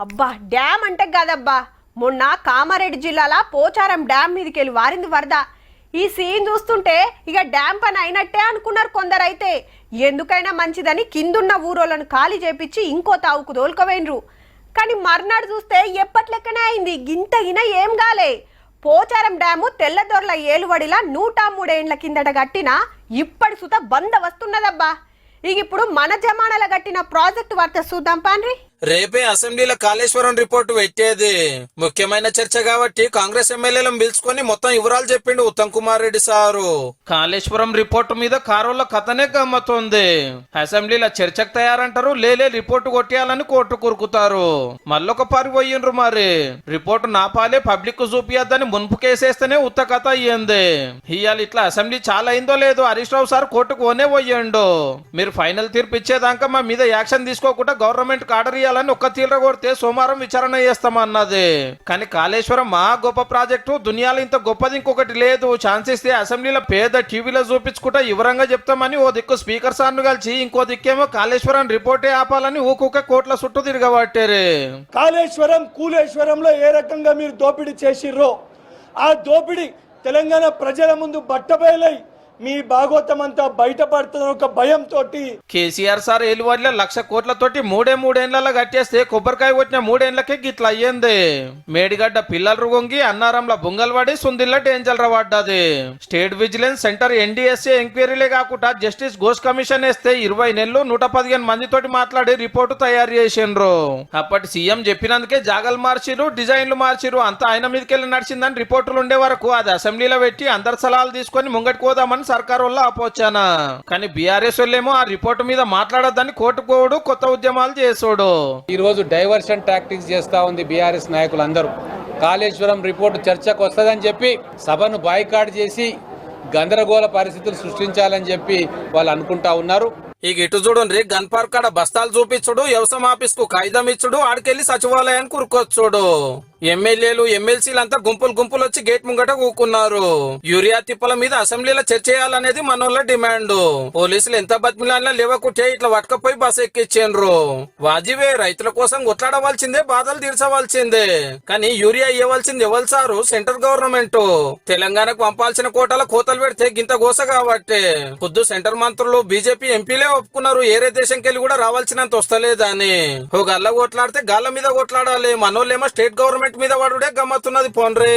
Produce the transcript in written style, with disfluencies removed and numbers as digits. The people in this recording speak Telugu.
అబ్బా డ్యామ్ అంటే కాదబ్బా, మొన్న కామారెడ్డి జిల్లాల పోచారం డ్యామ్ మీదకెళ్ళి వారింది వరద. ఈ సీన్ చూస్తుంటే ఇక డ్యామ్ పని అయినట్టే అనుకున్నారు కొందరైతే. ఎందుకైనా మంచిదని కిందున్న ఊరోళ్ళను ఖాళీ చేపించి ఇంకో తావుకు తోలుకపోయినరు. కానీ మర్నాడు చూస్తే ఎప్పట్లెక్కనే అయింది, గింతగిన ఏం గాలే. పోచారం డ్యాము తెల్లదొరల ఏలువడిలా 103 ఏండ్ల కిందట కట్టిన ఇప్పటి సుత బంద వస్తున్నదబ్బా. ఇక ఇప్పుడు మన జమానాల కట్టిన ప్రాజెక్టు వార్త చూద్దాం పాన్రి. రేపే అసెంబ్లీలో కాళేశ్వరం రిపోర్టు పెట్టేది ముఖ్యమైన చర్చ కాబట్టి కాంగ్రెస్ ఎమ్మెల్యేలను పిలుచుకొని మొత్తం వివరాలు చెప్పిండు ఉత్తమ్ కుమార్ రెడ్డి సారు. కాళేశ్వరం రిపోర్టు మీద కారోళ్ళ కథనే గమ్మతుంది. అసెంబ్లీలో చర్చకు తయారంటారు, లేలే రిపోర్టు కొట్టేయాలని కోర్టు కురుకుతారు. మళ్ళొక పారి పోయిండ్రు. మరి రిపోర్టు నాపాలే పబ్లిక్ కు చూపియద్దని మున్పు కేసేస్తేనే ఉత్త కథ అయ్యింది. ఇవాళ ఇట్లా అసెంబ్లీ చాలా అయిందో లేదో హరీష్ రావు సార్ కోర్టుకు ఓనే పోయిండు. మీరు ఫైనల్ తీర్పు ఇచ్చేదాకా మా మీద యాక్షన్ తీసుకోకుండా గవర్నమెంట్ ఆర్డర్ ఒక్క తీర్ర కొడితే సోమవారం విచారణ చేస్తామన్నది. కానీ కాళేశ్వరం మా గొప్ప ప్రాజెక్టు, దునియాలో ఇంత గొప్పది ఇంకొకటి లేదు. ఛాన్స్ ఇస్తే అసెంబ్లీలో పేద టీవీలో చూపించుకుంటా వివరంగా చెప్తామని ఓ దిక్కు స్పీకర్ సార్ను కలిసి, ఇంకో దిక్కేమో కాళేశ్వరం రిపోర్టే ఆపాలని ఊకొక కోట్ల చుట్టూ తిరగబట్టారు. కాళేశ్వరం కూలేశ్వరంలో ఏ రకంగా మీరు దోపిడీ చేసిర్రో ఆ దోపిడీ తెలంగాణ ప్రజల ముందు బట్టబయలై మీ భాగోతం అంతా బయటపడుతున్న ఒక భయంతో కేసీఆర్ సార్ ఏలువాడిలో 1,00,000 కోట్లతోటి మూడేళ్లలో కట్టేస్తే కొబ్బరికాయ కొట్టిన 3 ఏళ్లకే గిట్ల అయ్యింది. మేడిగడ్డ పిల్లలు గొంగి అన్నారంలో బుంగల్వాడి సుందిల్ల డేంజర్ పడ్డది. స్టేట్ విజిలెన్స్ సెంటర్ ఎన్డీఎస్ఏ ఎంక్వైరీలే కాకుండా జస్టిస్ ఘోష్ కమిషన్ వేస్తే 20 నెలలు 115 మందితోటి మాట్లాడి రిపోర్టు తయారు చేసిండ్రు. అప్పటి సీఎం చెప్పినందుకే జాగలు మార్చిరు, డిజైన్లు మార్చిరు. అంతా ఆయన మీదకెళ్ళి నడిచిందని రిపోర్టులు ఉండే వరకు అది అసెంబ్లీలో పెట్టి అందరి సలహాలు తీసుకొని ముంగటికి పోదామని సర్కార్ వల్ల ఆపోచానా. కానీ బీఆర్ఎస్ వాళ్ళేమో ఆ రిపోర్టు మీద మాట్లాడొద్దని కోర్టుకోడు, కొత్త ఉద్యమాలు చేసోడు. ఈ రోజు డైవర్షన్ టాక్టిక్స్ చేస్తా ఉంది బీఆర్ఎస్ నాయకులందరూ. కాళేశ్వరం రిపోర్టు చర్చకు వస్తుందని చెప్పి సభను బాయ్కాట్ చేసి గందరగోళ పరిస్థితులు సృష్టించాలని చెప్పి వాళ్ళు అనుకుంటా ఉన్నారు. ఇక ఇటు చూడండి, గన్ పార్క్ కాడ బస్తాలు చూపించుడు, వ్యవసాయ ఆఫీస్ కు కాగితం ఇచ్చుడు, ఆడికెళ్లి సచివాలయానికి కురుకొచ్చుడు. ఎమ్మెల్యేలు ఎమ్మెల్సీలంతా గుంపులు వచ్చి గేట్ ముంగట కూకున్నారు. యూరియా తిప్పల మీద అసెంబ్లీలో చర్చ చేయాలనేది మనోళ్ళ డిమాండ్. పోలీసులు ఎంత బతిమిలాడినా లేవకుంటే ఇట్లా వటకపోయి బస్ ఎక్కించారు. వాజివే రైతుల కోసం కొట్లాడవలసిందే, బాధలు తీర్చవలసిందే. కానీ యూరియా ఇవ్వాల్సింది ఎవరు సారు? Central government. తెలంగాణకు పంపాల్సిన కోటాల కోతలు పెడితే గింత గోస కాబట్టి ఖుద్దు సెంటర్ మంత్రులు బీజేపీ ఎంపీలే ఒప్పుకున్నారు ఏరే దేశంకి వెళ్ళి కూడా రావాల్సినంత వస్తలేదని. ఓ గల్ల కొట్లాడితే గాళ్ళ మీద కొట్లాడాలి, మనోళ్ళేమో స్టేట్ గవర్నమెంట్ మీద వాడుడే గమ్మత్తున్నది పోన్రే.